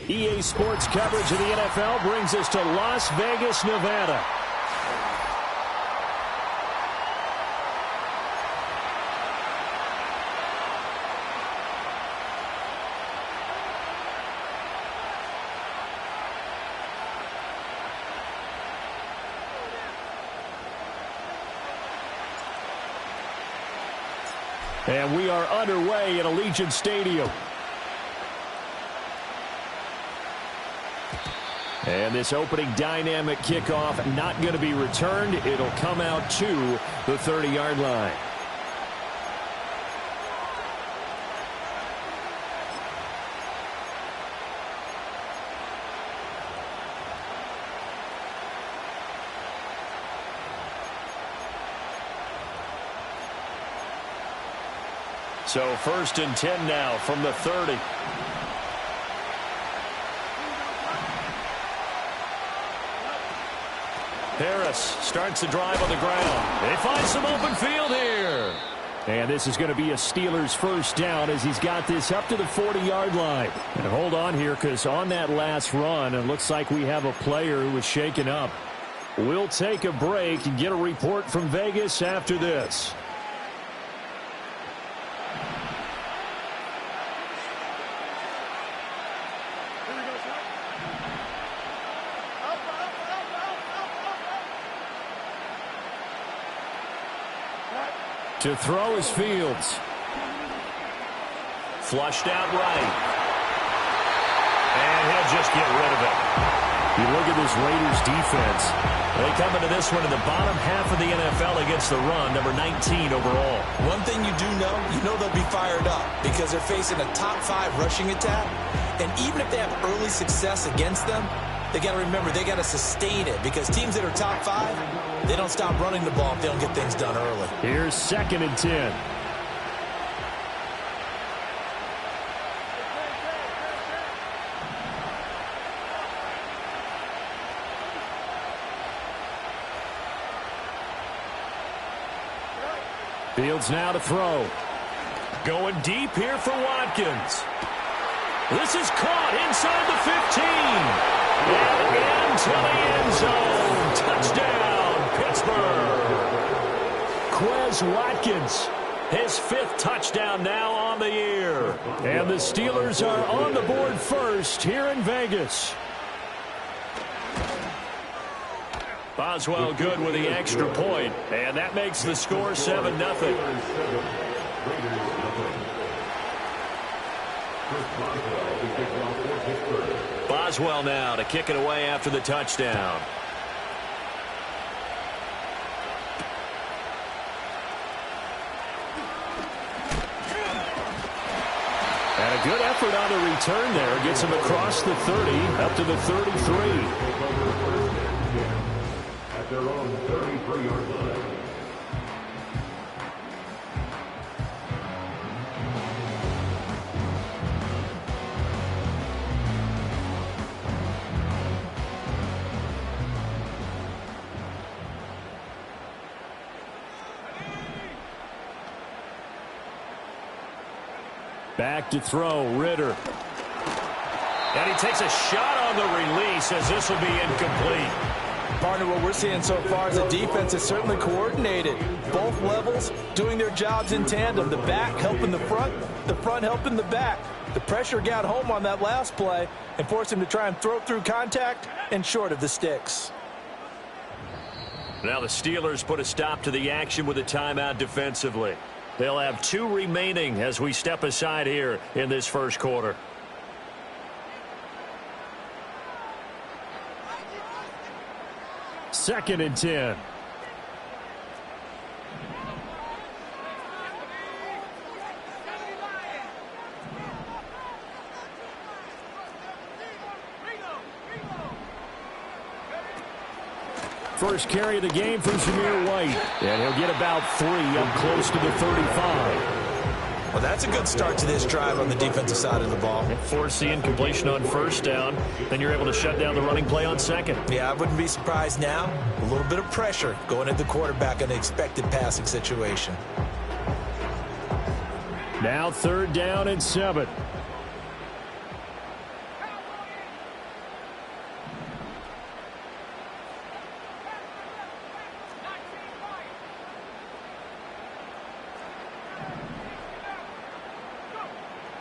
EA Sports coverage of the NFL brings us to Las Vegas, Nevada. And we are underway at Allegiant Stadium. And this opening dynamic kickoff not going to be returned. It'll come out to the 30-yard line. So 1st and 10 now from the 30. Harris starts the drive on the ground. They find some open field here. And this is going to be a Steelers first down as he's got this up to the 40-yard line. And hold on here, because on that last run, it looks like we have a player who was shaken up. We'll take a break and get a report from Vegas after this. To throw is Fields. Flushed out right. And he'll just get rid of it. You look at this Raiders defense. They come into this one in the bottom half of the NFL against the run, number 19 overall. One thing you do know, they'll be fired up because they're facing a top 5 rushing attack. And even if they have early success against them, they got to remember they got to sustain it because teams that are top 5, they don't stop running the ball if they don't get things done early. Here's 2nd and 10. Fields now to throw. Going deep here for Watkins. This is caught inside the 15. And into the end zone. Touchdown, Pittsburgh. Quez Watkins, his 5th touchdown now on the year. And the Steelers are on the board first here in Vegas. Boswell good with the extra point, and that makes the score 7-0. Boswell now to kick it away after the touchdown. And a good effort on the return there. Gets him across the 30, up to the 33. At their own 33-yard line. Back to throw, Ritter. And he takes a shot on the release as this will be incomplete. Partner, what we're seeing so far is the defense is certainly coordinated. Both levels doing their jobs in tandem. The back helping the front helping the back. The pressure got home on that last play and forced him to try and throw through contact and short of the sticks. Now the Steelers put a stop to the action with a timeout defensively. They'll have 2 remaining as we step aside here in this first quarter. Second and 10. First carry of the game from Zamir White. And he'll get about 3 up close to the 35. Well, that's a good start to this drive on the defensive side of the ball. Force the incompletion on first down. Then you're able to shut down the running play on second. Yeah, I wouldn't be surprised now. A little bit of pressure going at the quarterback in an expected passing situation. Now 3rd down and 7.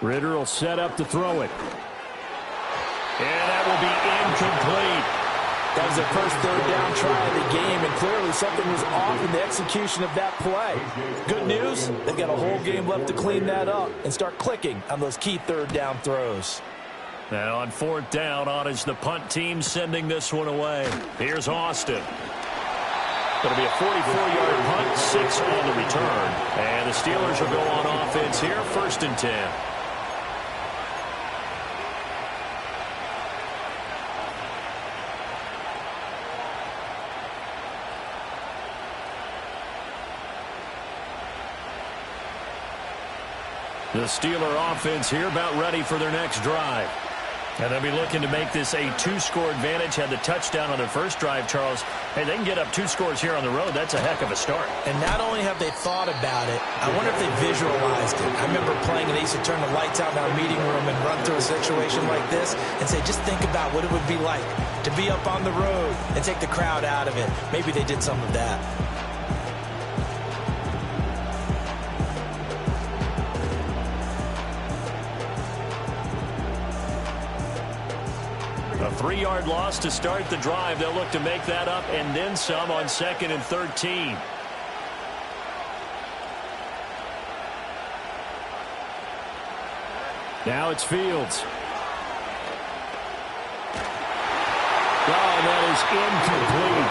Ritter will set up to throw it. And that will be incomplete. That was their first 3rd down try of the game, and clearly something was off in the execution of that play. Good news, they've got a whole game left to clean that up and start clicking on those key 3rd down throws. Now on 4th down, on is the punt team sending this one away. Here's Austin. Going to be a 44-yard punt, 6 on the return. And the Steelers will go on offense here, 1st and 10. The Steeler offense here about ready for their next drive. And they'll be looking to make this a 2-score advantage. Had the touchdown on their first drive, Charles. Hey, they can get up 2 scores here on the road. That's a heck of a start. And not only have they thought about it, I wonder if they visualized it. I remember playing and they used to turn the lights out in our meeting room and run through a situation like this and say, just think about what it would be like to be up on the road and take the crowd out of it. Maybe they did some of that. A 3-yard loss to start the drive. They'll look to make that up and then some on 2nd and 13. Now it's Fields. Oh, that is incomplete.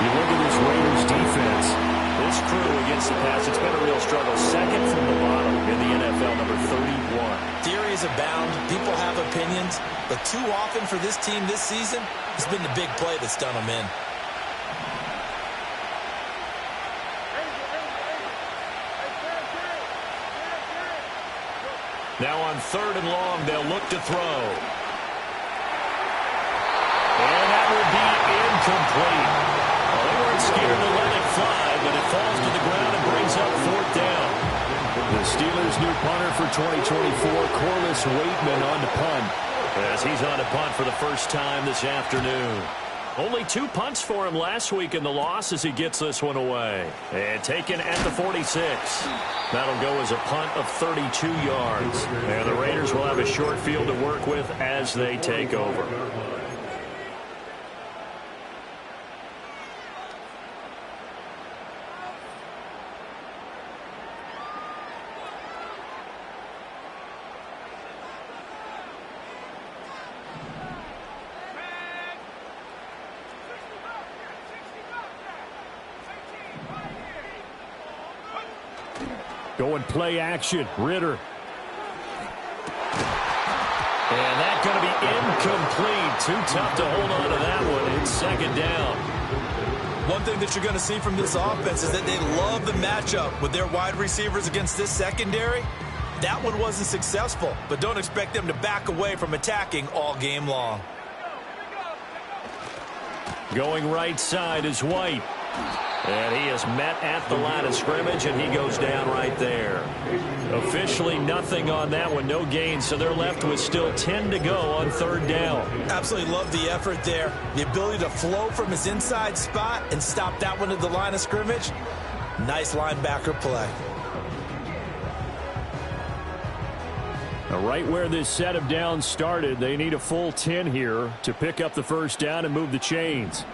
You look at this Raiders defense. This crew against the pass, it's been a real struggle. 2nd from the bottom in the NFL, number 31. Theories abound. People have opinions. But too often for this team this season, it's been the big play that's done them in. Now on 3rd and long, they'll look to throw. And that will be incomplete. Well, they weren't scared to let it fly, but it falls to the ground and brings up 4th down. The Steelers' new punter for 2024, Corliss Waitman, on to punt. As he's on to punt for the first time this afternoon. Only 2 punts for him last week in the loss as he gets this one away. And taken at the 46. That'll go as a punt of 32 yards. And the Raiders will have a short field to work with as they take over. Going play action. Ritter. And that's going to be incomplete. Too tough to hold on to that one. It's 2nd down. One thing that you're going to see from this offense is that they love the matchup with their wide receivers against this secondary. That one wasn't successful, but don't expect them to back away from attacking all game long. Going right side is White. And he is met at the line of scrimmage, and he goes down right there. Officially nothing on that one, no gain, so they're left with still 10 to go on 3rd down. Absolutely love the effort there. The ability to flow from his inside spot and stop that one at the line of scrimmage. Nice linebacker play. Now, right where this set of downs started, they need a full 10 here to pick up the 1st down and move the chains.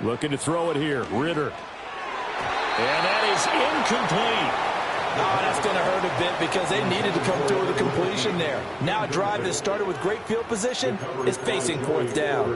Looking to throw it here. Ritter. And that is incomplete. Oh, that's going to hurt a bit because they needed to come through with a completion there. Now a drive that started with great field position is facing 4th down.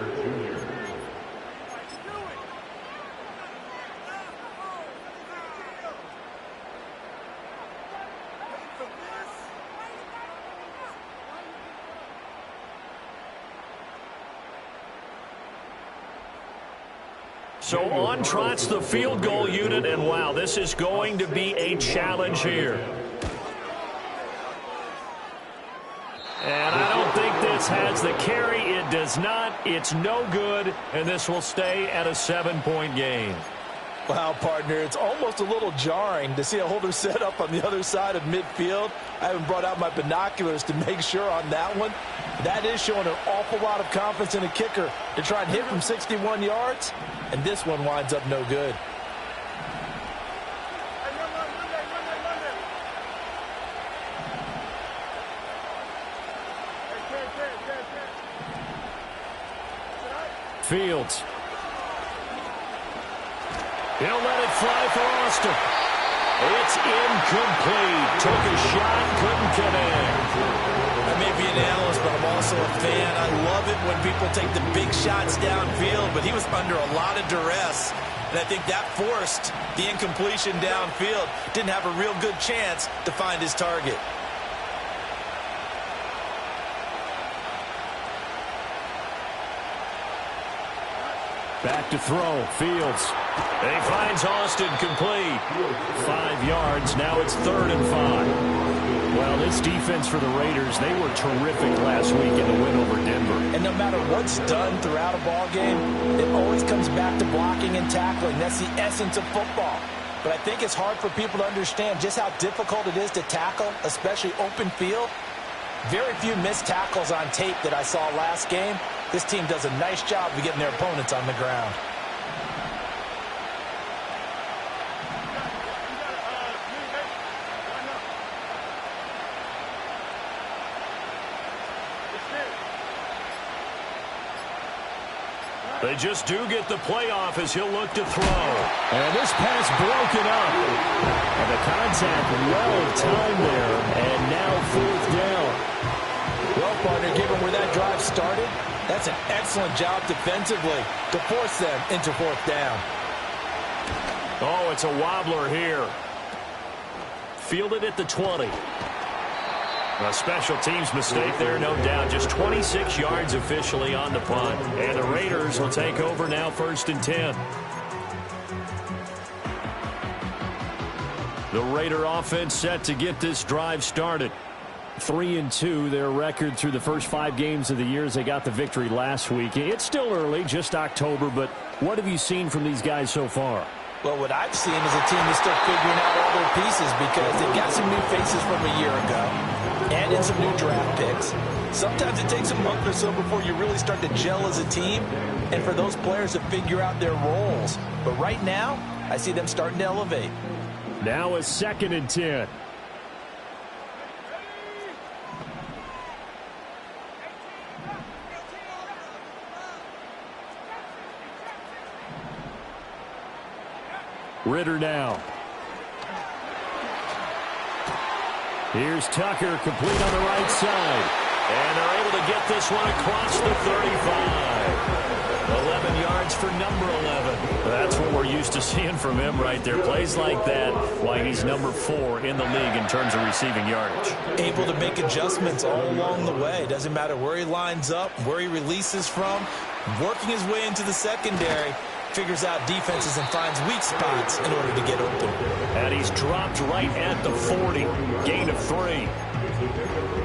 So on trots the field goal unit, and wow, this is going to be a challenge here. And I don't think this has the carry. It does not. It's no good, and this will stay at a 7-point game. Wow, partner, it's almost a little jarring to see a holder set up on the other side of midfield. I haven't brought out my binoculars to make sure on that one. That is showing an awful lot of confidence in a kicker to try and hit from 61 yards, and this one winds up no good. Fields. He'll let it fly for Austin. It's incomplete. Took a shot, couldn't connect. I may be an analyst, but I'm also a fan. I love it when people take the big shots downfield, but he was under a lot of duress, and I think that forced the incompletion downfield. Didn't have a real good chance to find his target. Back to throw. Fields. And he finds Austin complete. 5 yards. Now it's 3rd and 5. Well, this defense for the Raiders, they were terrific last week in the win over Denver. And no matter what's done throughout a ball game, it always comes back to blocking and tackling. That's the essence of football. But I think it's hard for people to understand just how difficult it is to tackle, especially open field. Very few missed tackles on tape that I saw last game. This team does a nice job of getting their opponents on the ground. They just do get the playoff as he'll look to throw. And this pass broken up. And the contact well timed there. And now 4th down. Well, partner, given where that drive started, that's an excellent job defensively to force them into 4th down. Oh, it's a wobbler here. Fielded at the 20. A special teams mistake there, no doubt. Just 26 yards officially on the punt. And the Raiders will take over now, 1st and 10. The Raider offense set to get this drive started. 3-2, their record through the first 5 games of the year as they got the victory last week. It's still early, just October, but what have you seen from these guys so far? Well, what I've seen is a team that's still figuring out all their pieces because they've got some new faces from a year ago and in some new draft picks. Sometimes it takes a month or so before you really start to gel as a team and for those players to figure out their roles. But right now, I see them starting to elevate. Now a 2nd and 10. Ritter now. Here's Tucker, complete on the right side. And they're able to get this one across the 35. 11 yards for number 11. That's what we're used to seeing from him right there. Plays like that, why he's number 4 in the league in terms of receiving yardage. Able to make adjustments all along the way. Doesn't matter where he lines up, where he releases from. Working his way into the secondary. Figures out defenses and finds weak spots in order to get open. And he's dropped right at the 40. Gain of 3.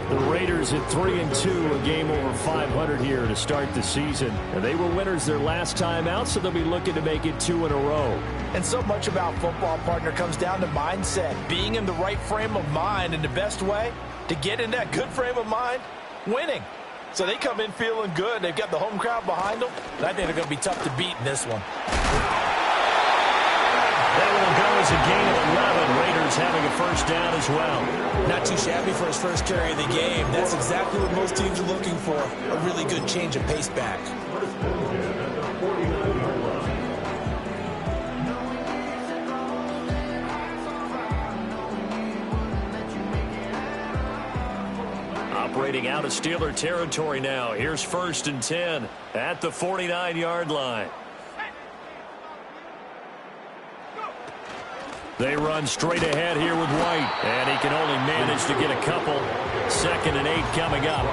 The Raiders at 3-2, a game over 500 here to start the season. And they were winners their last time out, so they'll be looking to make it 2 in a row. And so much about football, partner, comes down to mindset. Being in the right frame of mind, and the best way to get in that good frame of mind, winning. So they come in feeling good. They've got the home crowd behind them. And I think they're going to be tough to beat in this one. That will go as a gain of 11. Raiders having a 1st down as well. Not too shabby for his first carry of the game. That's exactly what most teams are looking for. A really good change of pace back. Operating out of Steeler territory now. Here's 1st and 10 at the 49-yard line. They run straight ahead here with White, and he can only manage to get a couple. 2nd and 8 coming up.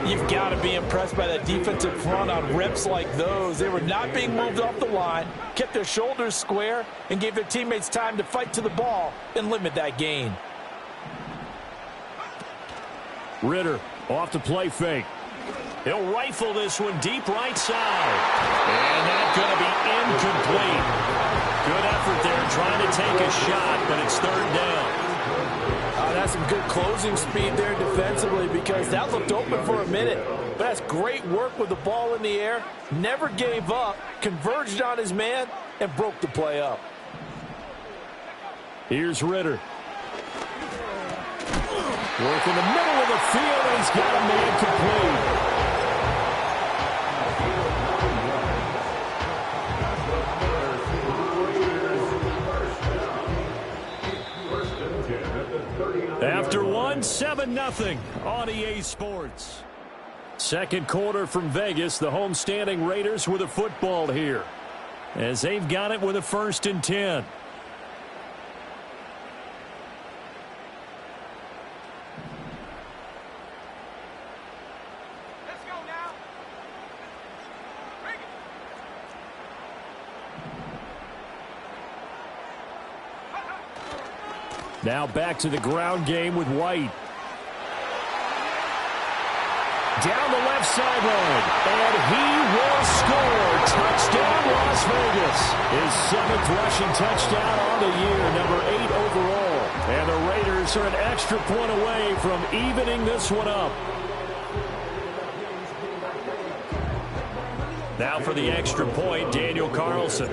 You've got to be impressed by that defensive front on reps like those. They were not being moved off the line, kept their shoulders square, and gave their teammates time to fight to the ball and limit that gain. Ritter off the play fake. He'll rifle this one deep right side. And that's going to be incomplete. Good effort there trying to take a shot, but it's 3rd down. That's some good closing speed there defensively because that looked open for a minute. But that's great work with the ball in the air. Never gave up, converged on his man, and broke the play up. Here's Ritter. Work in the middle of the field, and he's got a man complete. After 7-0 on EA Sports. 2nd quarter from Vegas. The homestanding Raiders with a football here, as they've got it with a 1st and 10. Now back to the ground game with White. Down the left sideline, and he will score. Touchdown, Las Vegas. His 7th rushing touchdown on the year, number 8 overall. And the Raiders are an extra point away from evening this one up. Now for the extra point, Daniel Carlson.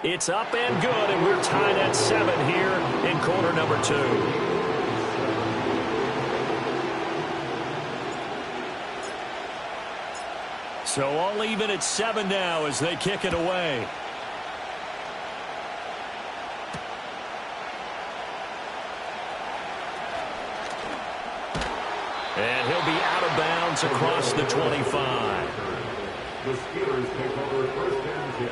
It's up and good, and we're tied at 7 here in quarter number 2. So all even at 7 now as they kick it away. And he'll be out of bounds across the 25. The Steelers take over 1st and 10.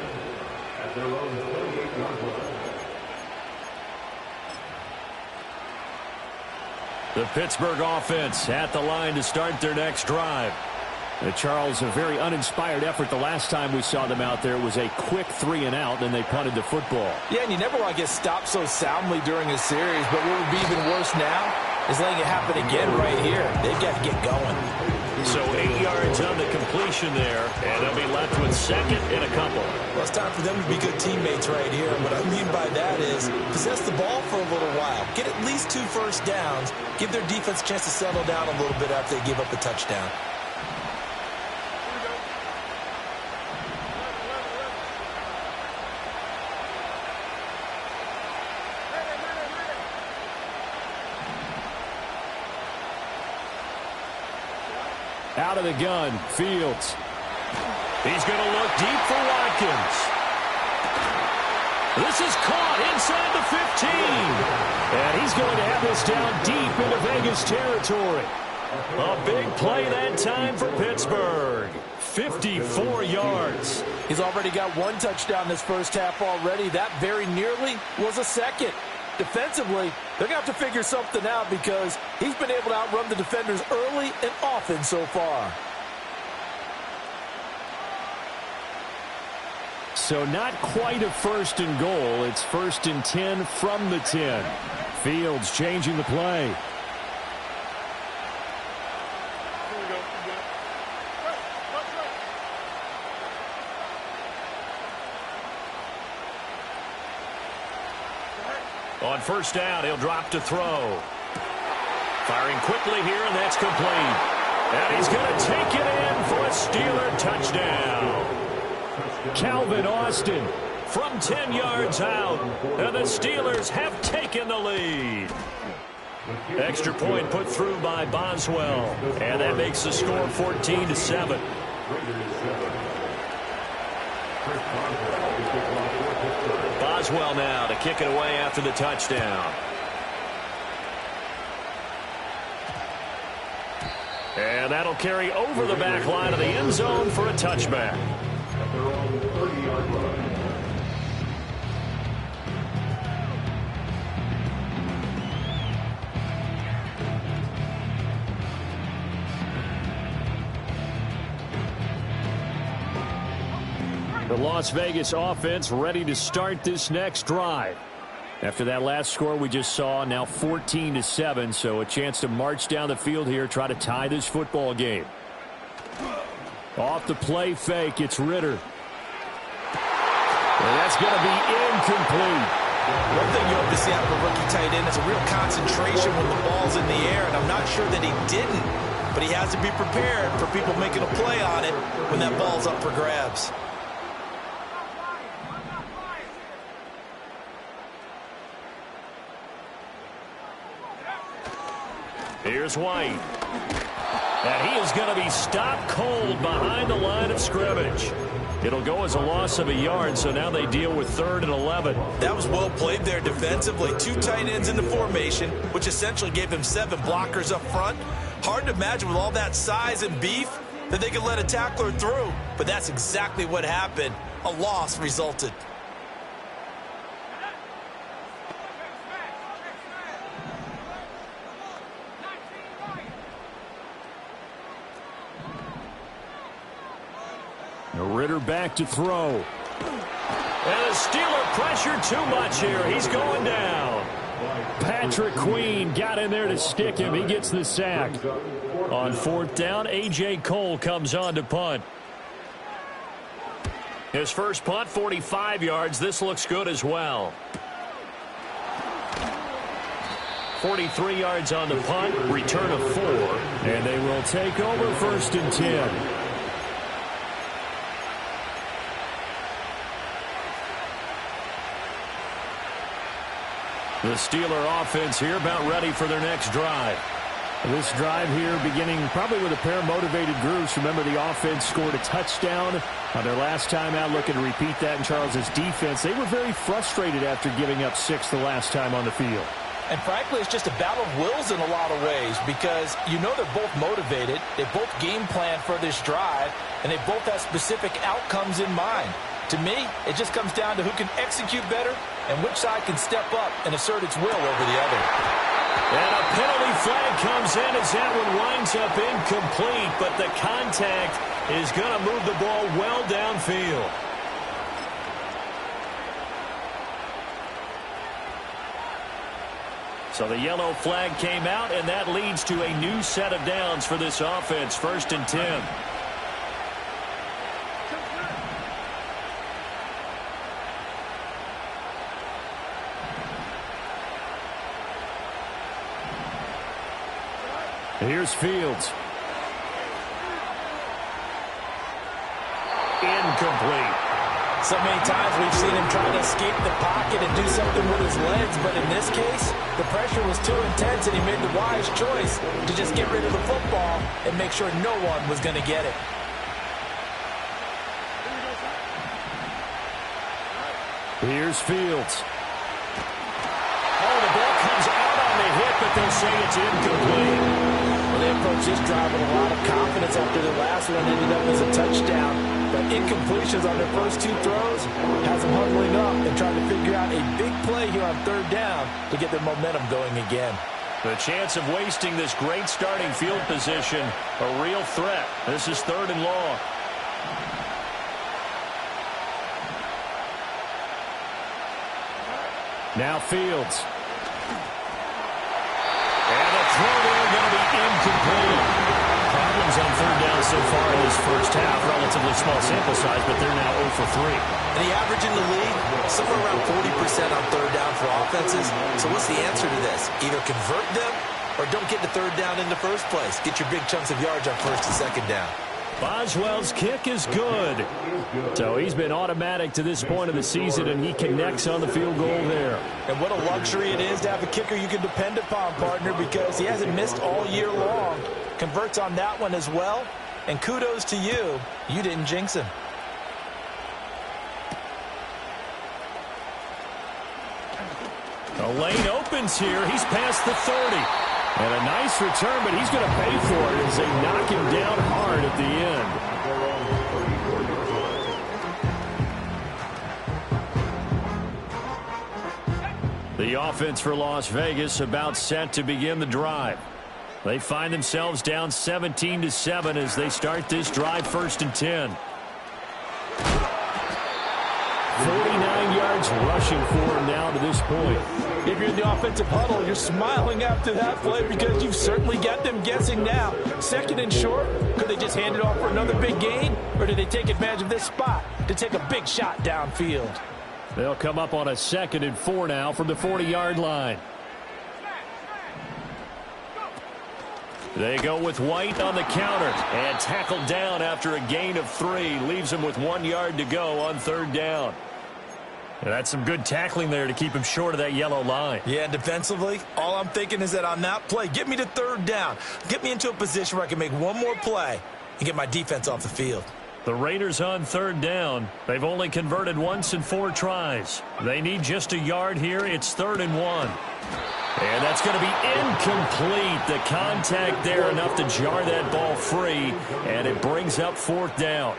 At their own 28-yard line. The Pittsburgh offense at the line to start their next drive. Charles, a very uninspired effort the last time we saw them out there. It was a quick 3-and-out, and they punted the football. Yeah, and you never want to get stopped so soundly during a series, but what would be even worse now is letting it happen again right here. They've got to get going. So 8 yards on the completion there, and they'll be left with 2nd and a couple. Well, it's time for them to be good teammates right here. What I mean by that is possess the ball for a little while. Get at least 2 first downs. Give their defense a chance to settle down a little bit after they give up a touchdown. Out of the gun, Fields. He's going to look deep for Watkins. This is caught inside the 15. And he's going to have this down deep into Vegas territory. A big play that time for Pittsburgh. 54 yards. He's already got 1 touchdown this first half already. That very nearly was a 2nd. Defensively, they're going to have to figure something out because he's been able to outrun the defenders early and often so far. So not quite a 1st and goal. It's 1st and 10 from the 10. Fields changing the play. On 1st down, he'll drop to throw. Firing quickly here, and that's complete. And he's going to take it in for a Steeler touchdown. Calvin Austin from 10 yards out, and the Steelers have taken the lead. Extra point put through by Boswell, and that makes the score 14-7. Boswell now to kick it away after the touchdown. And that'll carry over the back line of the end zone for a touchback. their own 30-yard line. The Las Vegas offense ready to start this next drive. After that last score we just saw, now 14-7, so a chance to march down the field here, try to tie this football game. Off the play fake, it's Ritter. And that's going to be incomplete. One thing you hope to see out of a rookie tight end is a real concentration when the ball's in the air, and I'm not sure that he didn't, but he has to be prepared for people making a play on it when that ball's up for grabs. Here's White. And he is going to be stopped cold behind the line of scrimmage. It'll go as a loss of a yard, so now they deal with 3rd and 11. That was well played there defensively. 2 tight ends in the formation, which essentially gave them 7 blockers up front. Hard to imagine with all that size and beef that they could let a tackler through. But that's exactly what happened. A loss resulted. Ritter back to throw. And the Steeler pressure too much here. He's going down. Patrick Queen got in there to stick him. He gets the sack. On 4th down, A.J. Cole comes on to punt. His first punt, 45 yards. This looks good as well. 43 yards on the punt, return of 4. And they will take over 1st and 10. The Steeler offense here about ready for their next drive. This drive here beginning probably with a pair of motivated groups. Remember, the offense scored a touchdown on their last time out. Looking to repeat that in Charles's defense. They were very frustrated after giving up 6 the last time on the field. And frankly, it's just a battle of wills in a lot of ways because you know they're both motivated. They both game plan for this drive, and they both have specific outcomes in mind. To me, it just comes down to who can execute better and which side can step up and assert its will over the other. And a penalty flag comes in as that one winds up incomplete, but the contact is going to move the ball well downfield. So the yellow flag came out, and that leads to a new set of downs for this offense. 1st and 10. Here's Fields. Incomplete. So many times we've seen him try to escape the pocket and do something with his legs, but in this case, the pressure was too intense and he made the wise choice to just get rid of the football and make sure no one was going to get it. Here's Fields. Oh, the ball comes out on the hit, but they'll say it's incomplete. They approached this drive with a lot of confidence after the last one ended up as a touchdown. But incompletions on their first 2 throws has them huddling up and trying to figure out a big play here on 3rd down to get their momentum going again. The chance of wasting this great starting field position, a real threat. This is 3rd and long. Now Fields. And the throw there going to be incomplete. Problems on 3rd down so far in this first half. Relatively small sample size, but they're now 0 for 3. And the average in the league, somewhere around 40% on 3rd down for offenses. So what's the answer to this? Either convert them or don't get to 3rd down in the first place. Get your big chunks of yards on 1st and 2nd down. Boswell's kick is good. So he's been automatic to this point of the season, and he connects on the field goal there. And what a luxury it is to have a kicker you can depend upon, partner, because he hasn't missed all year long. Converts on that one as well. And kudos to you. You didn't jinx him. The lane opens here. He's past the 30. And a nice return, but he's going to pay for it as they knock him down hard at the end. The offense for Las Vegas about set to begin the drive. They find themselves down 17-7 as they start this drive, 1st and 10. 49 yards rushing for him now to this point. If you're in the offensive huddle, you're smiling after that play because you've certainly got them guessing now. 2nd and short, could they just hand it off for another big gain? Or did they take advantage of this spot to take a big shot downfield? They'll come up on a 2nd and 4 now from the 40-yard line. They go with White on the counter and tackled down after a gain of 3. Leaves him with 1 yard to go on 3rd down. And that's some good tackling there to keep him short of that yellow line. Yeah, defensively, all I'm thinking is that on that play, get me to 3rd down. Get me into a position where I can make one more play and get my defense off the field. The Raiders on 3rd down. They've only converted once in 4 tries. They need just a yard here. It's 3rd and 1. And that's going to be incomplete. The contact there enough to jar that ball free, and it brings up 4th down.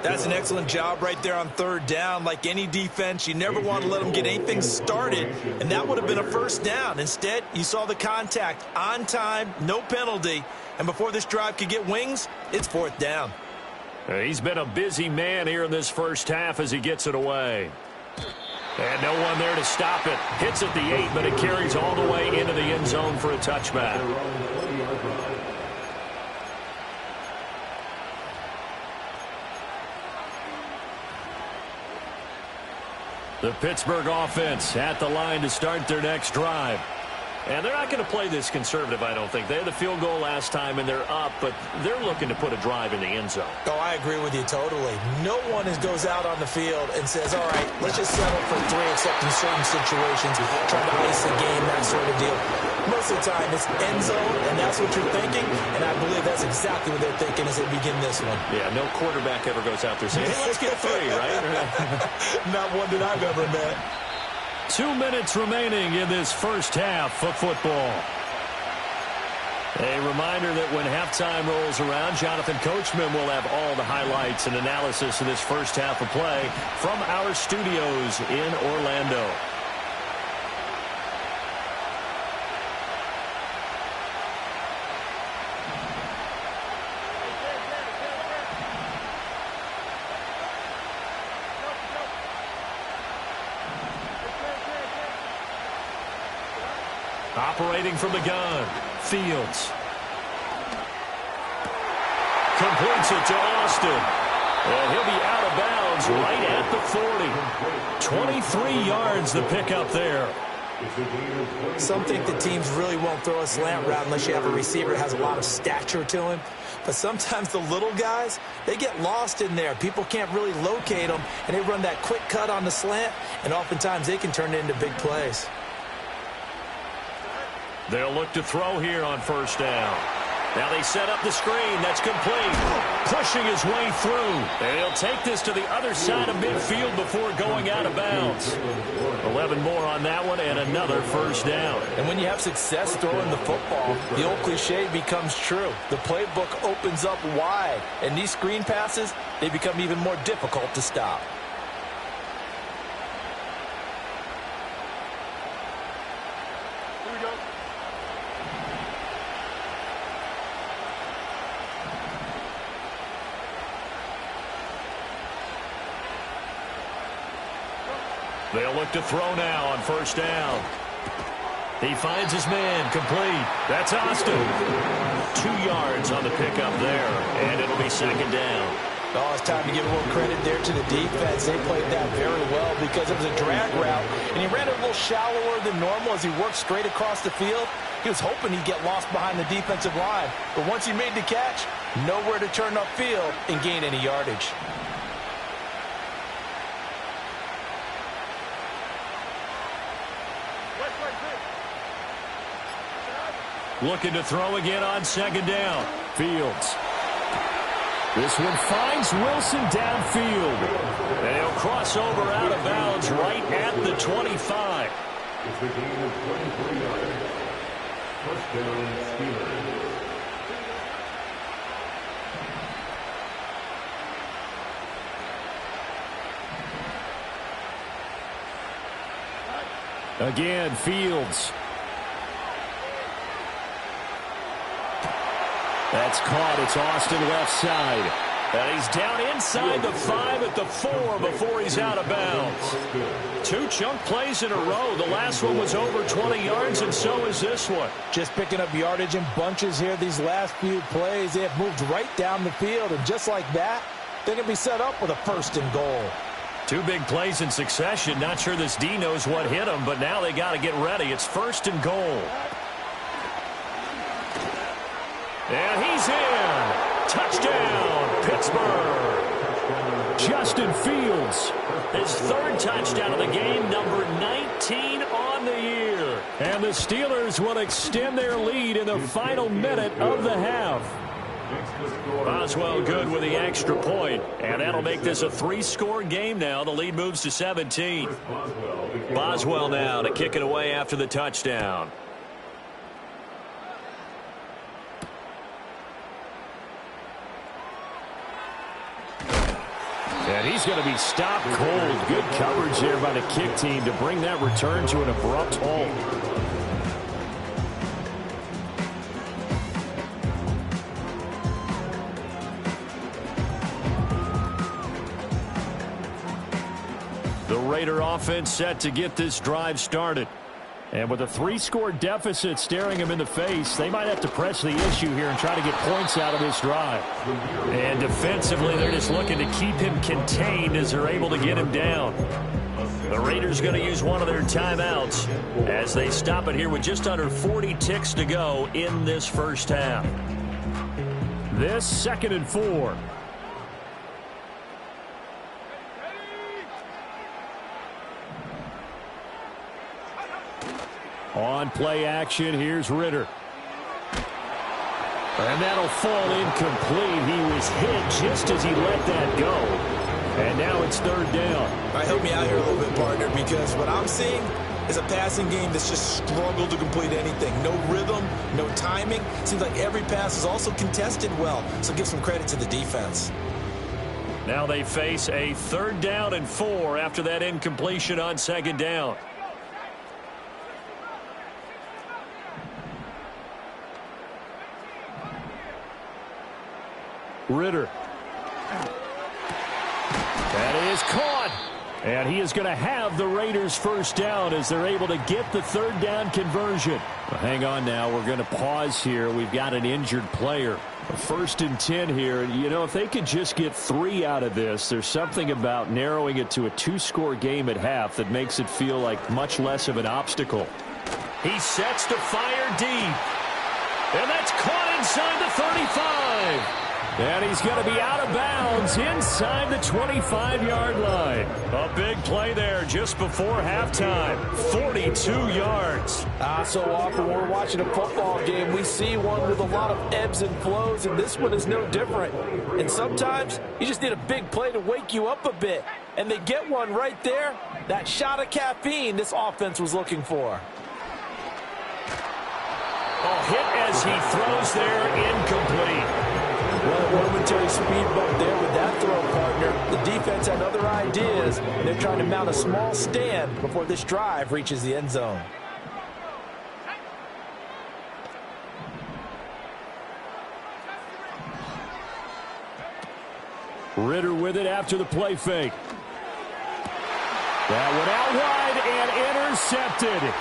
That's an excellent job right there on 3rd down. Like any defense, you never want to let them get anything started, and that would have been a 1st down. Instead, you saw the contact on time, no penalty, and before this drive could get wings, it's 4th down. He's been a busy man here in this 1st half as he gets it away. And no one there to stop it. Hits at the 8, but it carries all the way into the end zone for a touchback. The Pittsburgh offense at the line to start their next drive. And they're not going to play this conservative, I don't think. They had the field goal last time, and they're up, but they're looking to put a drive in the end zone. Oh, I agree with you totally. No one goes out on the field and says, all right, let's just settle for 3 except in certain situations, trying to ice the game, that sort of deal. Most of the time, it's end zone, and that's what you're thinking, and I believe that's exactly what they're thinking as they begin this one. Yeah, no quarterback ever goes out there saying, hey, let's get 3, right? Not one that I've ever met. 2 minutes remaining in this 1st half of football. A reminder that when halftime rolls around, Jonathan Coachman will have all the highlights and analysis of this 1st half of play from our studios in Orlando. Operating from the gun, Fields. Completes it to Austin. And he'll be out of bounds right at the 40. 23 yards the pickup there. Some think the teams really won't throw a slant route unless you have a receiver that has a lot of stature to him. But sometimes the little guys, they get lost in there. People can't really locate them, and they run that quick cut on the slant, and oftentimes they can turn it into big plays. They'll look to throw here on 1st down. Now they set up the screen. That's complete. Pushing his way through. And he'll take this to the other side of midfield before going out of bounds. 11 more on that one and another 1st down. And when you have success throwing the football, the old cliche becomes true. The playbook opens up wide. And these screen passes, they become even more difficult to stop. They'll look to throw now on 1st down. He finds his man, complete. That's Austin. 2 yards on the pickup there, and it'll be 2nd down. Oh, it's time to give a little credit there to the defense. They played that very well because it was a drag route, and he ran it a little shallower than normal as he worked straight across the field. He was hoping he'd get lost behind the defensive line, but once he made the catch, nowhere to turn upfield and gain any yardage. Looking to throw again on 2nd down. Fields. This one finds Wilson downfield. And he'll cross over out of bounds right at the 25. It's the gain of 23 yards. 1st down, Steelers. Again, Fields. That's caught. It's Austin left side. And he's down inside the 5 at the 4 before he's out of bounds. 2 chunk plays in a row. The last one was over 20 yards, and so is this one. Just picking up yardage in bunches here these last few plays. They have moved right down the field, and just like that, they can be set up with a 1st and goal. 2 big plays in succession. Not sure this D knows what hit him, but now they got to get ready. It's 1st and goal. And he's in. Touchdown, Pittsburgh. Justin Fields, his 3rd touchdown of the game, number 19 on the year. And the Steelers will extend their lead in the final minute of the half. Boswell good with the extra point, and that'll make this a 3-score game now. The lead moves to 17. Boswell now to kick it away after the touchdown. And he's going to be stopped cold. Good coverage there by the kick team to bring that return to an abrupt halt. The Raider offense set to get this drive started. And with a 3-score deficit staring him in the face, they might have to press the issue here and try to get points out of this drive. And defensively, they're just looking to keep him contained as they're able to get him down. The Raiders going to use one of their timeouts as they stop it here with just under 40 ticks to go in this first half. This 2nd and 4. On play action, here's Ritter. And that'll fall incomplete. He was hit just as he let that go. And now it's 3rd down. All right, help me out here a little bit, partner, because what I'm seeing is a passing game that's just struggled to complete anything. No rhythm, no timing. Seems like every pass is also contested well, so give some credit to the defense. Now they face a 3rd down and 4 after that incompletion on 2nd down. Ritter. That is caught. And he is going to have the Raiders' 1st down as they're able to get the 3rd down conversion. Well, hang on now. We're going to pause here. We've got an injured player. A 1st and 10 here. And, you know, if they could just get 3 out of this, there's something about narrowing it to a 2-score game at half that makes it feel like much less of an obstacle. He sets to fire deep. And that's caught inside the 35. And he's going to be out of bounds inside the 25-yard line. A big play there just before halftime. 42 yards. So often when we're watching a football game, we see one with a lot of ebbs and flows, and this one is no different. And sometimes you just need a big play to wake you up a bit. And they get one right there. That shot of caffeine this offense was looking for. A hit as he throws there, incomplete. Well, a momentary speed bump there with that throw, partner. The defense had other ideas. They're trying to mount a small stand before this drive reaches the end zone. Ritter with it after the play fake. That went out wide and intercepted.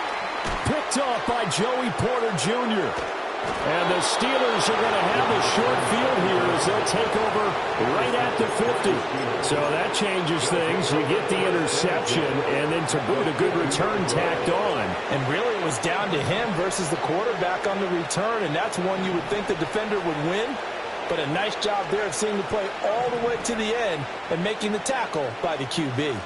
Picked off by Joey Porter Jr. And the Steelers are going to have a short field here as they'll take over right at the 50. So that changes things. You get the interception, and then to boot, a good return tacked on. And really it was down to him versus the quarterback on the return, and that's one you would think the defender would win. But a nice job there of seeing the play all the way to the end and making the tackle by the QB.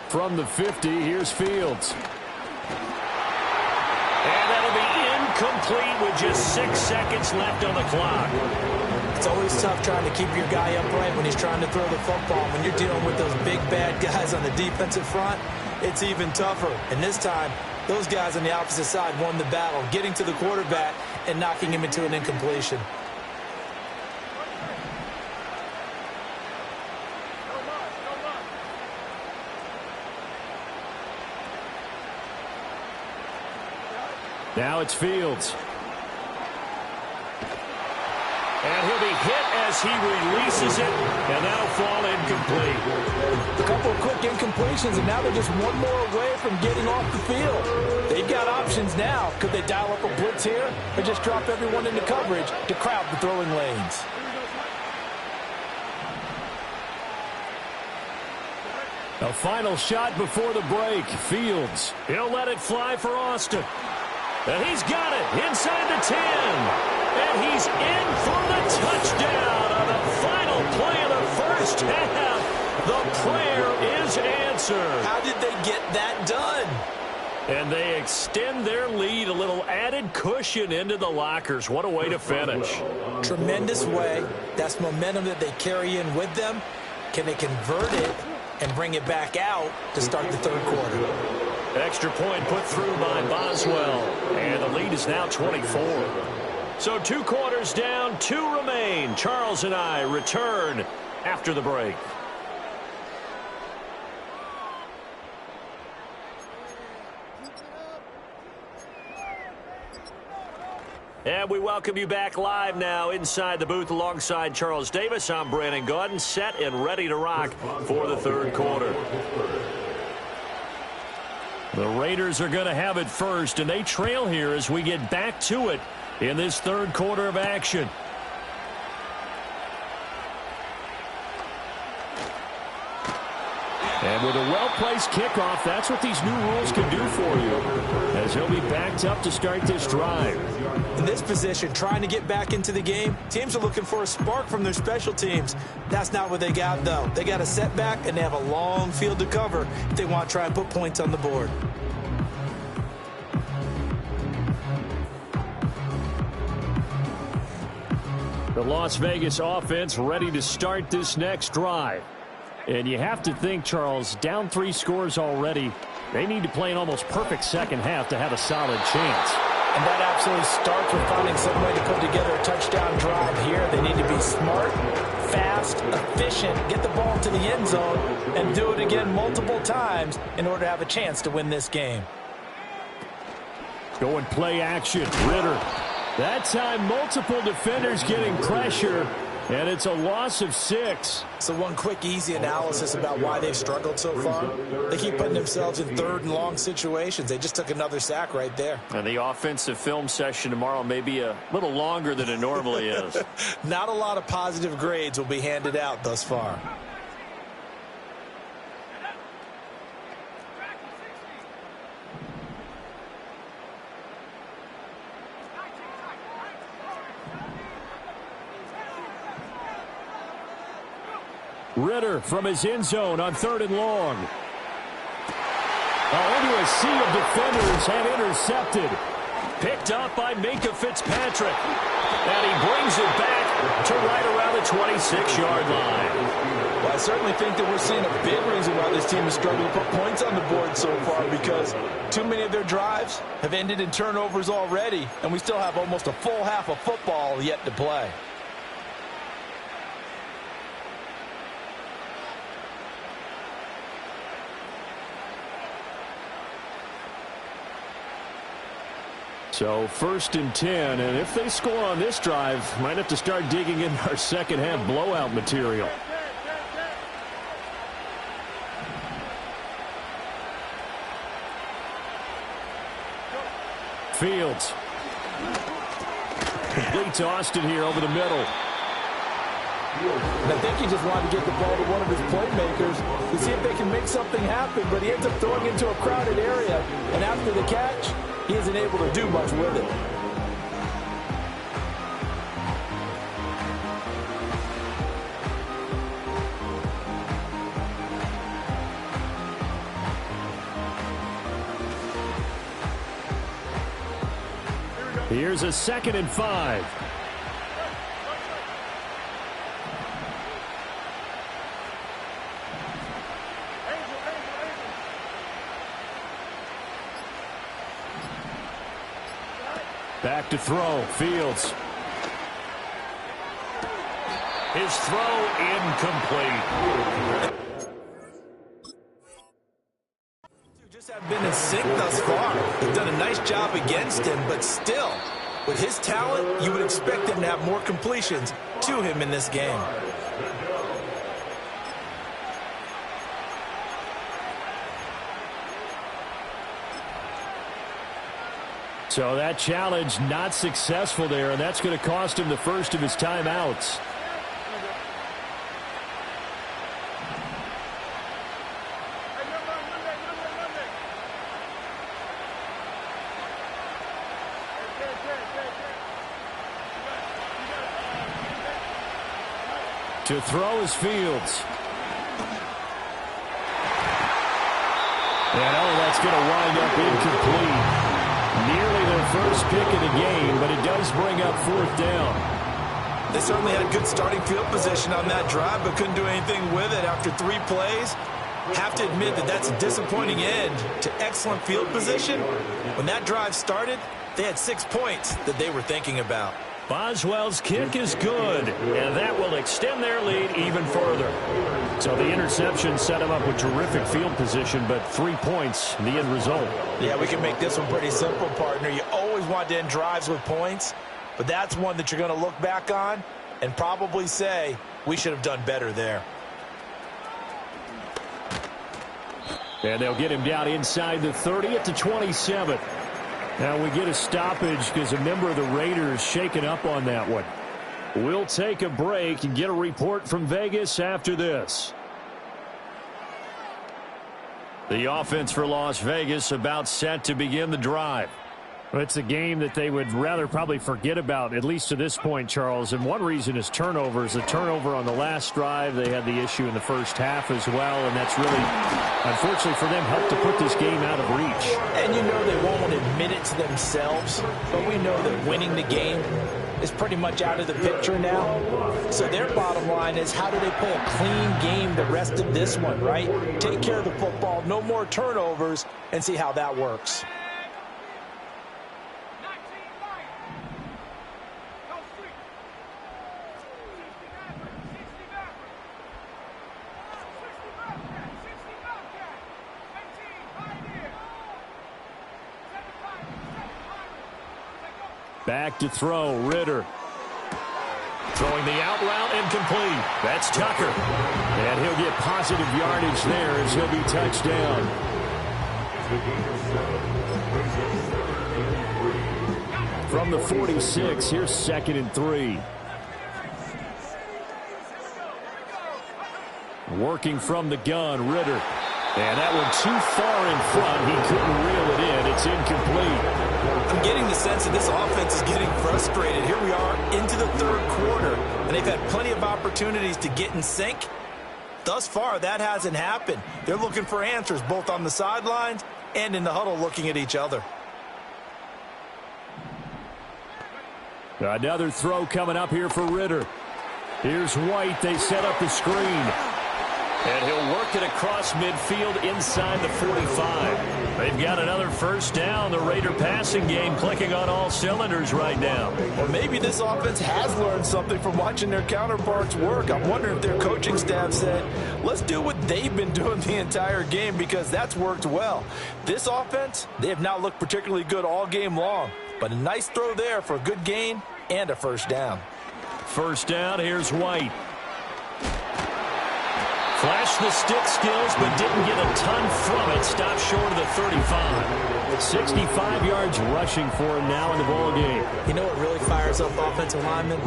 From the 50, here's Fields. And that'll be incomplete with just 6 seconds left on the clock. It's always tough trying to keep your guy upright when he's trying to throw the football. When you're dealing with those big, bad guys on the defensive front, it's even tougher. And this time, those guys on the opposite side won the battle, getting to the quarterback and knocking him into an incompletion. Now it's Fields. And he'll be hit as he releases it, and that'll fall incomplete. A couple of quick incompletions, and now they're just one more away from getting off the field. They've got options now. Could they dial up a blitz here, or just drop everyone into coverage to crowd the throwing lanes? A final shot before the break. Fields. He'll let it fly for Austin. And he's got it inside the 10. And he's in for the touchdown on the final play of the first half. The prayer is answered. How did they get that done? And they extend their lead, a little added cushion into the lockers. What a way to finish. Tremendous way. That's momentum that they carry in with them. Can they convert it and bring it back out to start the third quarter? Extra point put through by Boswell. And the lead is now 24. So 2 quarters down, 2 remain. Charles and I return after the break. And we welcome you back live now inside the booth alongside Charles Davis. I'm Brandon Gaudin, set and ready to rock for the third quarter. The Raiders are going to have it first, and they trail here as we get back to it in this third quarter of action. And with a well-placed kickoff, that's what these new rules can do for you, as he'll be backed up to start this drive. In this position, trying to get back into the game, teams are looking for a spark from their special teams. That's not what they got, though. They got a setback, and they have a long field to cover if they want to try and put points on the board. The Las Vegas offense ready to start this next drive. And you have to think, Charles, down 3 scores already. They need to play an almost perfect second half to have a solid chance. And that absolutely starts with finding some way to put together a touchdown drive here. They need to be smart, fast, efficient, get the ball to the end zone, and do it again multiple times in order to have a chance to win this game. Go and play action. Ritter. That time, multiple defenders getting pressure, and it's a loss of 6. So one quick, easy analysis about why they've struggled so far. They keep putting themselves in third and long situations. They just took another sack right there. And the offensive film session tomorrow may be a little longer than it normally is. Not a lot of positive grades will be handed out thus far. Ritter from his end zone on 3rd and long. Into a sea of defenders and intercepted. Picked up by Minkah Fitzpatrick. And he brings it back to right around the 26-yard line. Well, I certainly think that we're seeing a big reason why this team is struggling to put points on the board so far, because too many of their drives have ended in turnovers already, and we still have almost a full half of football yet to play. So 1st and 10, and if they score on this drive, might have to start digging in our second half blowout material. Fields. Complete to Austin here over the middle. And I think he just wanted to get the ball to one of his playmakers to see if they can make something happen, but he ends up throwing into a crowded area, and after the catch, he isn't able to do much with it. Here's a 2nd and 5. Back to throw. Fields. His throw incomplete. Just have been in sync thus far. They've done a nice job against him, but still, with his talent, you would expect him to have more completions to him in this game. So that challenge not successful there, and that's going to cost him the first of his timeouts. To throw is Fields. And that's going to wind up incomplete. Nearly their first pick of the game, but it does bring up fourth down. They certainly had good starting field position on that drive, but couldn't do anything with it after 3 plays. Have to admit that that's a disappointing end to excellent field position. When that drive started, they had 6 points that they were thinking about. Boswell's kick is good, and that will extend their lead even further. So the interception set them up with terrific field position, but 3 points, the end result. Yeah, we can make this one pretty simple, partner. You always want to end drives with points, but that's one that you're going to look back on and probably say, we should have done better there. And they'll get him down inside the 30 at the 27. Now we get a stoppage because a member of the Raiders shaken up on that one. We'll take a break and get a report from Vegas after this. The offense for Las Vegas about set to begin the drive. It's a game that they would rather probably forget about, at least to this point, Charles. And one reason is turnovers. The turnover on the last drive, they had the issue in the first half as well. And that's really, unfortunately for them, helped to put this game out of reach. And you know they won't admit it to themselves, but we know that winning the game is pretty much out of the picture now. So their bottom line is, how do they play a clean game the rest of this one, right? Take care of the football, no more turnovers, and see how that works. Back to throw, Ritter. Throwing the out route incomplete. That's Tucker. And he'll get positive yardage there as he'll be touched down. From the 46, here's 2nd and 3. Working from the gun, Ritter. And that one too far in front. He couldn't reel it in. It's incomplete. I'm getting the sense that this offense is getting frustrated. Here we are into the 3rd quarter, and they've had plenty of opportunities to get in sync. Thus far, that hasn't happened. They're looking for answers both on the sidelines and in the huddle looking at each other. Another throw coming up here for Ritter. Here's White. They set up the screen. And he'll work it across midfield inside the 45. They've got another first down. The Raider passing game clicking on all cylinders right now. Or maybe this offense has learned something from watching their counterparts work. I'm wondering if their coaching staff said, let's do what they've been doing the entire game, because that's worked well. This offense, they have not looked particularly good all game long. But a nice throw there for a good gain and a first down. First down, here's White. Flashed the stick skills, but didn't get a ton from it. Stopped short of the 35. 65 yards rushing for him now in the ball game. You know what really fires up offensive linemen?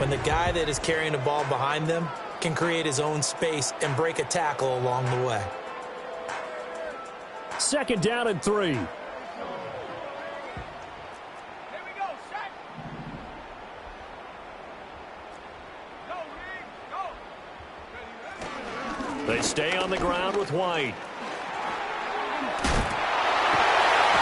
When the guy that is carrying the ball behind them can create his own space and break a tackle along the way. 2nd down and 3. They stay on the ground with White.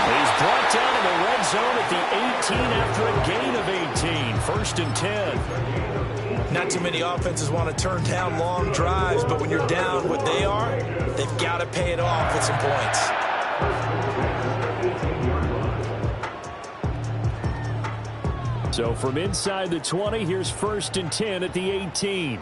He's brought down in the red zone at the 18 after a gain of 18. 1st and 10. Not too many offenses want to turn down long drives, but when you're down what they are, they've got to pay it off with some points. So from inside the 20, here's 1st and 10 at the 18.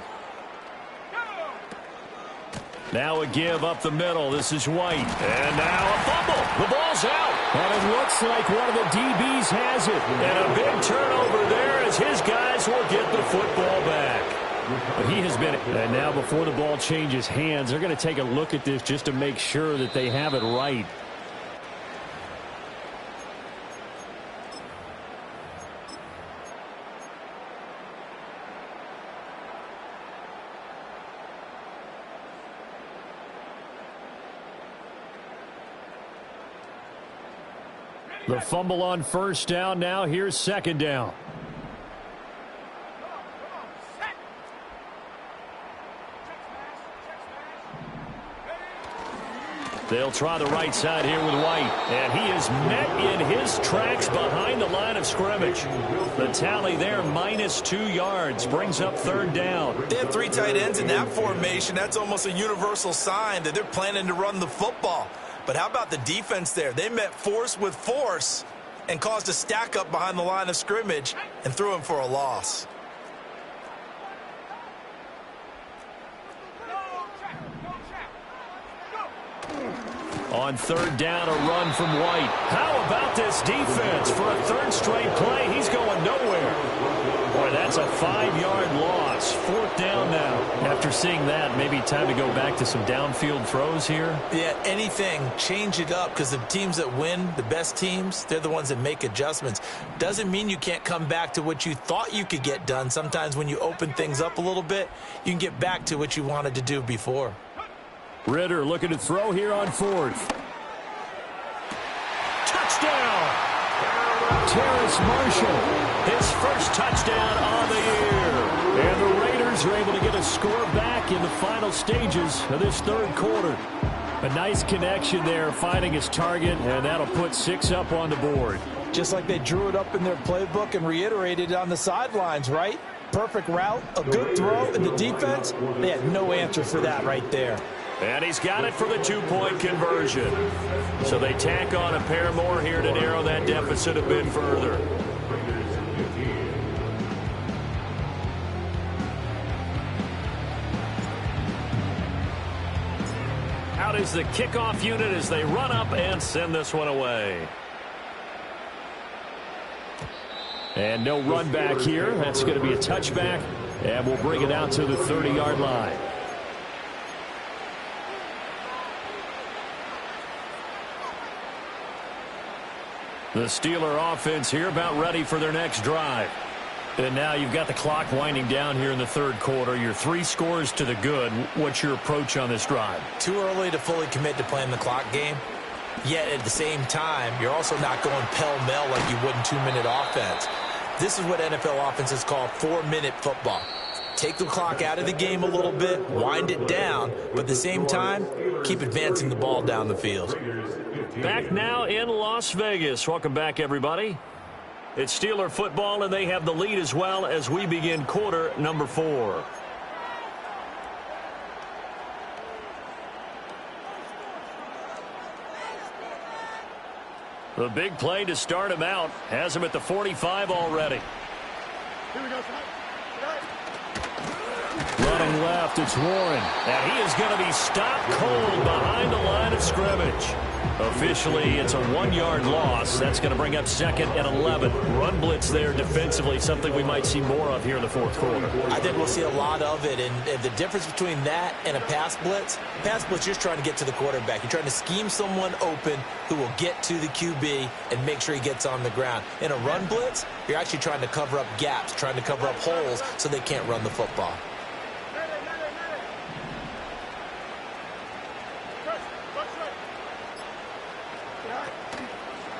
Now a give up the middle. This is White. And now a fumble. The ball's out. And it looks like one of the DBs has it. And a big turnover there as his guys will get the football back. But he has been. And now before the ball changes hands, they're going to take a look at this just to make sure that they have it right. The fumble on 1st down. Now here's 2nd down. They'll try the right side here with White. And he is met in his tracks behind the line of scrimmage. The tally there, -2 yards, brings up 3rd down. They have 3 tight ends in that formation. That's almost a universal sign that they're planning to run the football. But how about the defense there? They met force with force and caused a stack up behind the line of scrimmage and threw him for a loss. On 3rd down, a run from White. How about this defense? For a 3rd straight play, he's going nowhere. Boy, that's a 5-yard loss. 4th down now. After seeing that, maybe time to go back to some downfield throws here. Yeah, anything. Change it up, because the teams that win, the best teams, they're the ones that make adjustments. Doesn't mean you can't come back to what you thought you could get done. Sometimes when you open things up a little bit, you can get back to what you wanted to do before. Ritter looking to throw here on 4th. Touchdown! Terrace Marshall, his first touchdown on the year. And the Raiders are able to get a score back in the final stages of this 3rd quarter. A nice connection there, finding his target, and that'll put 6 up on the board. Just like they drew it up in their playbook and reiterated it on the sidelines, right? Perfect route, a good throw, and the defense, they had no answer for that right there. And he's got it for the 2-point conversion. So they tack on a pair more here to narrow that deficit a bit further. Out is the kickoff unit as they run up and send this one away. And no run back here. That's going to be a touchback. And we'll bring it out to the 30-yard line. The Steeler offense here about ready for their next drive. And now you've got the clock winding down here in the 3rd quarter. You're 3 scores to the good. What's your approach on this drive? Too early to fully commit to playing the clock game. Yet at the same time, you're also not going pell-mell like you would in 2-minute offense. This is what NFL offenses call 4-minute football. Take the clock out of the game a little bit, wind it down, but at the same time, keep advancing the ball down the field. Back now in Las Vegas. Welcome back, everybody. It's Steeler football, and they have the lead as well as we begin quarter number 4. The big play to start him out has him at the 45 already. Here we go, Running left, it's Warren. And he is going to be stopped cold behind the line of scrimmage. Officially, it's a 1-yard loss. That's going to bring up 2nd and 11. Run blitz there defensively, something we might see more of here in the 4th quarter. I think we'll see a lot of it. And the difference between that and a pass blitz, you're just trying to get to the quarterback. You're trying to scheme someone open who will get to the QB and make sure he gets on the ground. In a run blitz, you're actually trying to cover up gaps, trying to cover up holes so they can't run the football.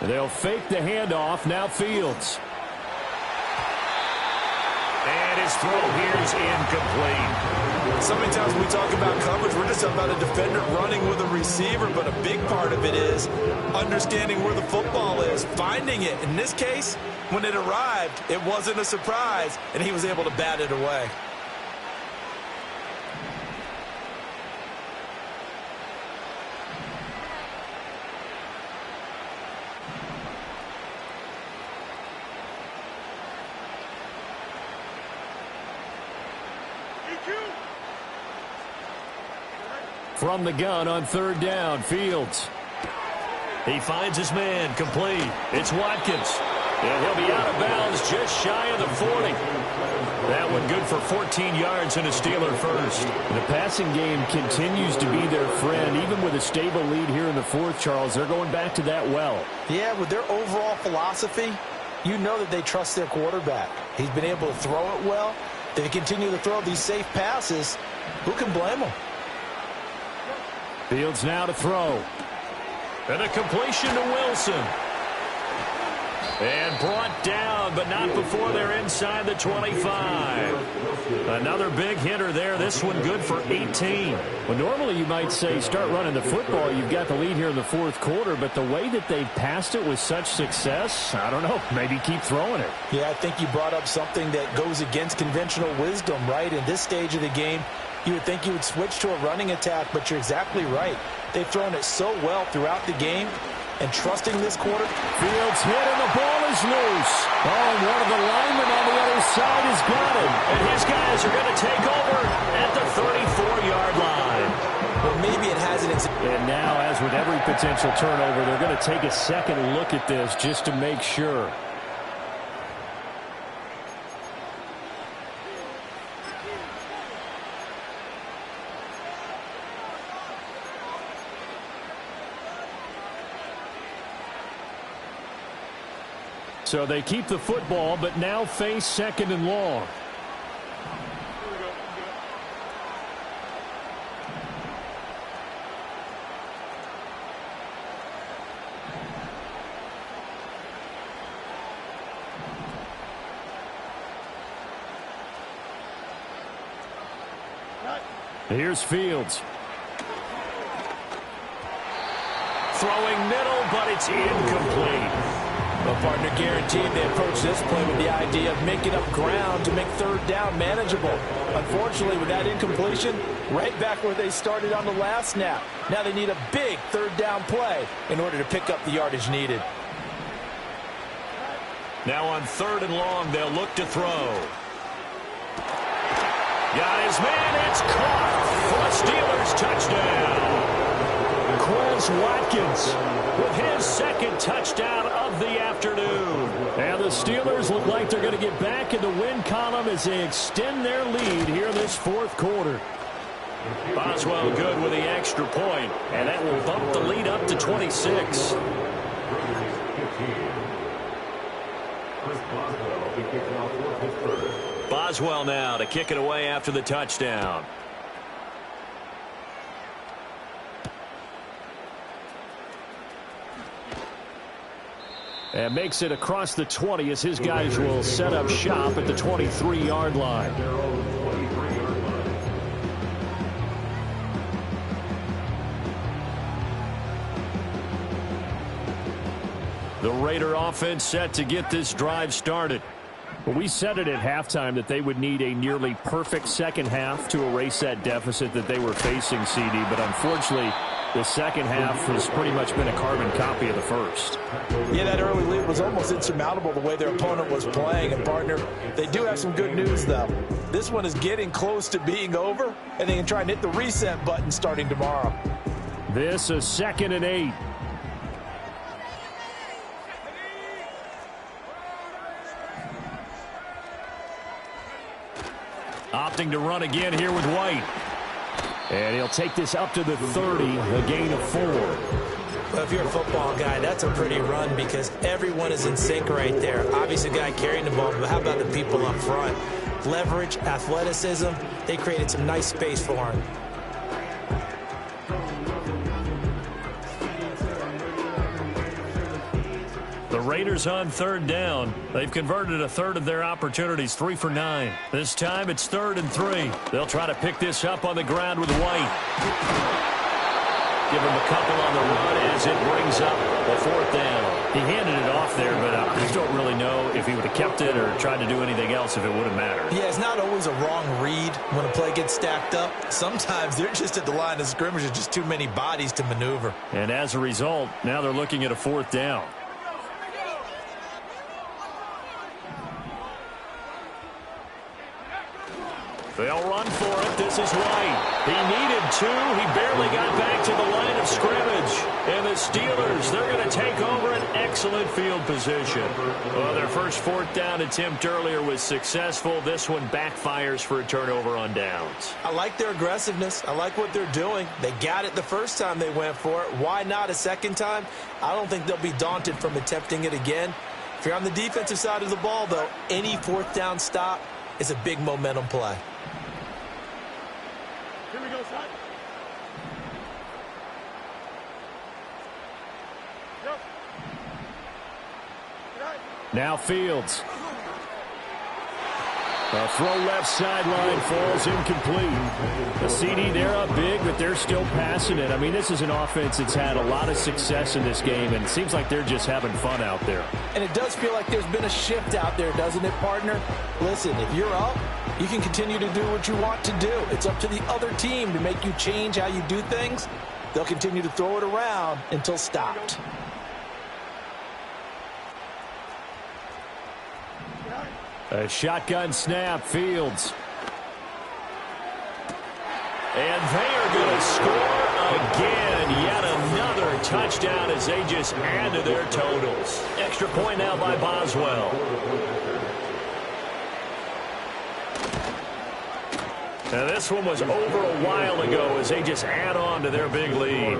They'll fake the handoff. Now Fields. And his throw here is incomplete. So many times when we talk about coverage, we're just about a defender running with a receiver, but a big part of it is understanding where the football is, finding it. In this case, when it arrived, it wasn't a surprise, and he was able to bat it away. From the gun on third down, Fields. He finds his man, complete. It's Watkins. And he'll be out of bounds just shy of the 40. That one good for 14 yards and a Steeler first. The passing game continues to be their friend. Even with a stable lead here in the fourth, Charles, they're going back to that well. Yeah, with their overall philosophy, you know that they trust their quarterback. He's been able to throw it well. They continue to throw these safe passes. Who can blame them? Fields now to throw. And a completion to Wilson. And brought down, but not before they're inside the 25. Another big hitter there. This one good for 18. Well, normally you might say start running the football. You've got the lead here in the fourth quarter, but the way that they've passed it with such success, I don't know, maybe keep throwing it. Yeah, I think you brought up something that goes against conventional wisdom, right? In this stage of the game, you would think you would switch to a running attack, but you're exactly right. They've thrown it so well throughout the game. And trusting this quarter. Fields hit and the ball is loose. Oh, and one of the linemen on the other side has got it. And his guys are going to take over at the 34-yard line. Well, maybe it hasn't. And now, as with every potential turnover, they're going to take a second look at this just to make sure. So they keep the football, but now face second and long. Here's Fields. Throwing middle, but it's incomplete. Well, partner, guaranteed they approach this play with the idea of making up ground to make third down manageable. Unfortunately, with that incompletion, right back where they started on the last snap. Now they need a big third down play in order to pick up the yardage needed. Now on third and long, they'll look to throw. Got his man, it's caught for a Steelers touchdown. Watkins with his second touchdown of the afternoon. And the Steelers look like they're going to get back in the win column as they extend their lead here in this fourth quarter. Boswell good with the extra point, and that will bump the lead up to 26. Boswell now to kick it away after the touchdown. And makes it across the 20 as his guys will set up shop at the 23-yard line. The Raider offense set to get this drive started. Well, we said it at halftime that they would need a nearly perfect second half to erase that deficit that they were facing, CD, but unfortunately the second half has pretty much been a carbon copy of the first. Yeah, that early lead was almost insurmountable the way their opponent was playing. And, partner, they do have some good news, though. This one is getting close to being over, and they can try and hit the reset button starting tomorrow. This is 2nd and 8. Opting to run again here with White. And he'll take this up to the 30, a gain of 4. Well, if you're a football guy, that's a pretty run because everyone is in sync right there. Obviously, the guy carrying the ball, but how about the people up front? Leverage, athleticism, they created some nice space for him. The Raiders on third down. They've converted a third of their opportunities, 3 for 9. This time it's 3rd and 3. They'll try to pick this up on the ground with White. Give him a couple on the run as it brings up the 4th down. He handed it off there, but I don't really know if he would have kept it or tried to do anything else if it would have mattered. Yeah, it's not always a wrong read when a play gets stacked up. Sometimes they're just at the line of scrimmage. There's just too many bodies to maneuver. And as a result, now they're looking at a 4th down. They'll run for it. This is White. He needed two. He barely got back to the line of scrimmage. And the Steelers, they're going to take over an excellent field position. Well, their first fourth down attempt earlier was successful. This one backfires for a turnover on downs. I like their aggressiveness. I like what they're doing. They got it the first time they went for it. Why not a second time? I don't think they'll be daunted from attempting it again. If you're on the defensive side of the ball, though, any fourth down stop is a big momentum play. Here we go, son. Yep. Right. Now Fields. A throw left sideline falls incomplete. The CD, they're up big, but they're still passing it. I mean, this is an offense that's had a lot of success in this game, and it seems like they're just having fun out there. And it does feel like there's been a shift out there, doesn't it, partner? Listen, if you're up, you can continue to do what you want to do. It's up to the other team to make you change how you do things. They'll continue to throw it around until stopped. A shotgun snap, Fields. And they are going to score again. Yet another touchdown as they just add to their totals. Extra point now by Boswell. Now this one was over a while ago as they just add on to their big lead.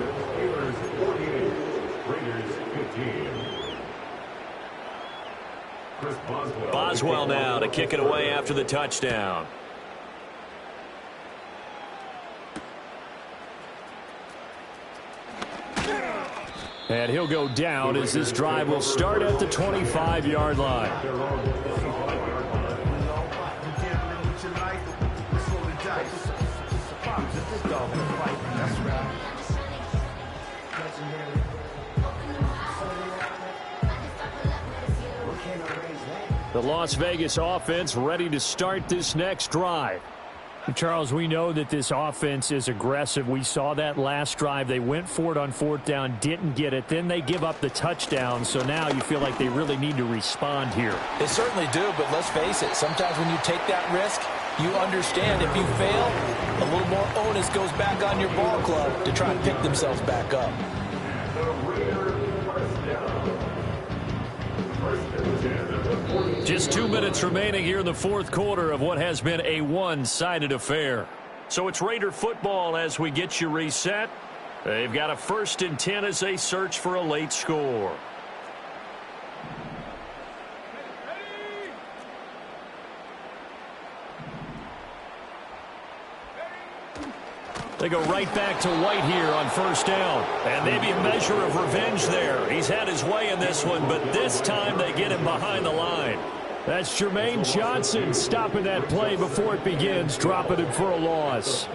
Boswell now to kick it away after the touchdown. And he'll go down as this drive will start at the 25-yard line. The Las Vegas offense ready to start this next drive. Charles, we know that this offense is aggressive. We saw that last drive. They went for it on fourth down, didn't get it. Then they give up the touchdown. So now you feel like they really need to respond here. They certainly do, but let's face it. Sometimes when you take that risk, you understand if you fail, a little more onus goes back on your ball club to try and pick themselves back up. Just 2 minutes remaining here in the fourth quarter of what has been a one-sided affair. So it's Raider football as we get you reset. They've got a 1st and 10 as they search for a late score. They go right back to White here on 1st down. And maybe a measure of revenge there. He's had his way in this one, but this time they get him behind the line. That's Jermaine Johnson stopping that play before it begins, dropping it for a loss.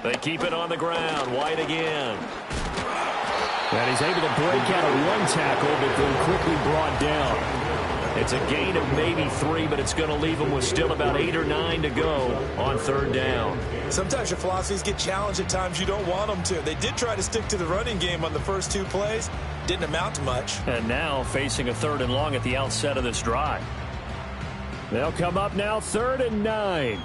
They keep it on the ground. White again. And he's able to break out of one tackle, but then quickly brought down. It's a gain of maybe 3, but it's going to leave them with still about 8 or 9 to go on 3rd down. Sometimes your philosophies get challenged at times you don't want them to. They did try to stick to the running game on the first 2 plays. Didn't amount to much. And now facing a 3rd and long at the outset of this drive. They'll come up now 3rd and 9.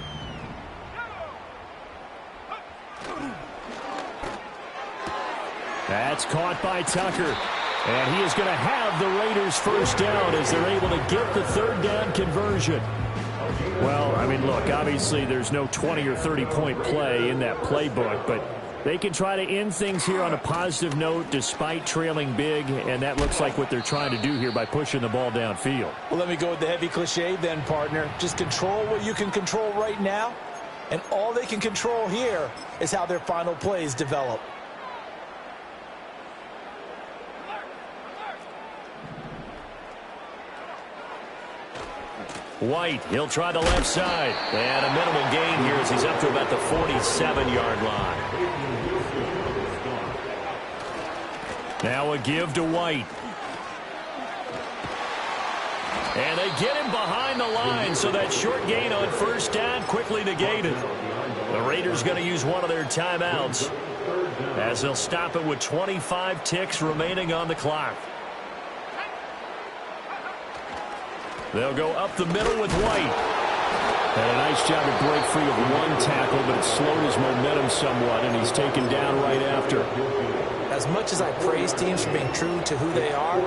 That's caught by Tucker. And he is going to have the Raiders 1st down as they're able to get the 3rd down conversion. Well, I mean, look, obviously there's no 20 or 30-point play in that playbook, but they can try to end things here on a positive note despite trailing big, and that looks like what they're trying to do here by pushing the ball downfield. Well, let me go with the heavy cliche then, partner. Just control what you can control right now, and all they can control here is how their final plays develop. White, he'll try the left side. And a minimal gain here as he's up to about the 47-yard line. Now a give to White. And they get him behind the line, so that short gain on 1st down quickly negated. The Raiders going to use one of their timeouts as they'll stop it with 25 ticks remaining on the clock. They'll go up the middle with White. And a nice job to break free of one tackle, but it slowed his momentum somewhat, and he's taken down right after. As much as I praise teams for being true to who they are,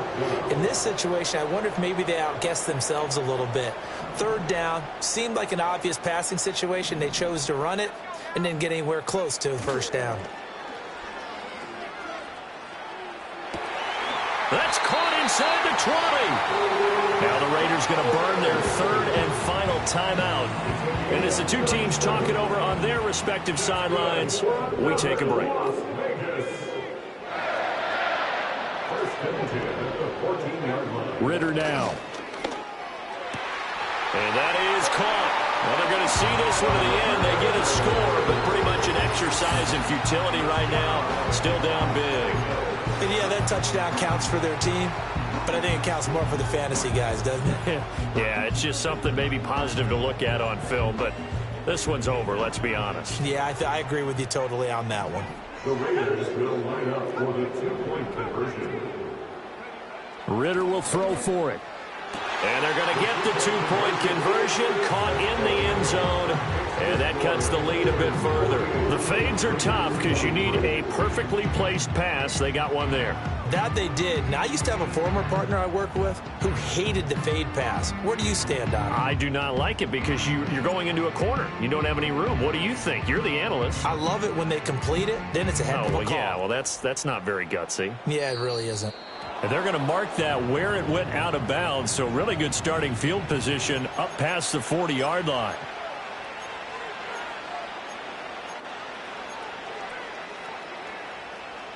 in this situation, I wonder if maybe they outguessed themselves a little bit. Third down, seemed like an obvious passing situation. They chose to run it and didn't get anywhere close to the first down. That's caught inside the 20. Now the Raiders going to burn their third and final timeout. And as the two teams talk it over on their respective sidelines, we take a break. Ritter now. And that is caught. Well, they're going to see this one to the end. They get a score, but pretty much an exercise in futility right now. Still down big. And yeah, that touchdown counts for their team, but I think it counts more for the fantasy guys, doesn't it? Yeah, it's just something maybe positive to look at on film, but this one's over, let's be honest. Yeah, I agree with you totally on that one. The Raiders will line up for the two-point conversion. Ritter will throw for it. And they're going to get the two-point conversion, caught in the end zone, and that cuts the lead a bit further. The fades are tough because you need a perfectly placed pass. They got one there. That they did. Now, I used to have a former partner I worked with who hated the fade pass. Where do you stand on it? I do not like it because you're going into a corner. You don't have any room. What do you think? You're the analyst. I love it when they complete it. Then it's a heck of a call. Yeah, well, that's not very gutsy. Yeah, it really isn't. And they're going to mark that where it went out of bounds, so really good starting field position up past the 40-yard line.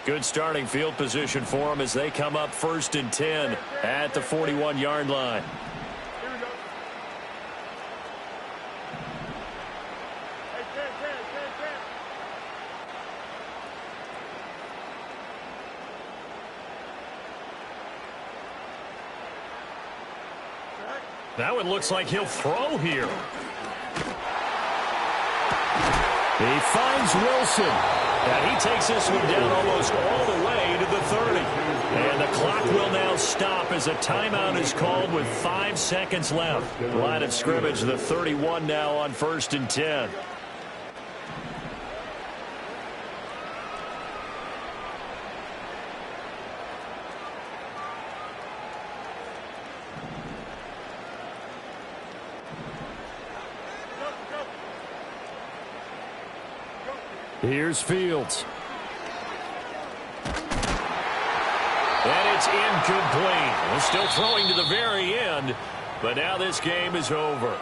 Good starting field position for them as they come up 1st and 10 at the 41-yard line. Here we go. Hey, 10. That one looks like he'll throw here. He finds Wilson. And he takes this one down almost all the way to the 30. And the clock will now stop as a timeout is called with 5 seconds left. Line of scrimmage, the 31 now on 1st and 10. Here's Fields. And it's incomplete. We're still throwing to the very end, but now this game is over.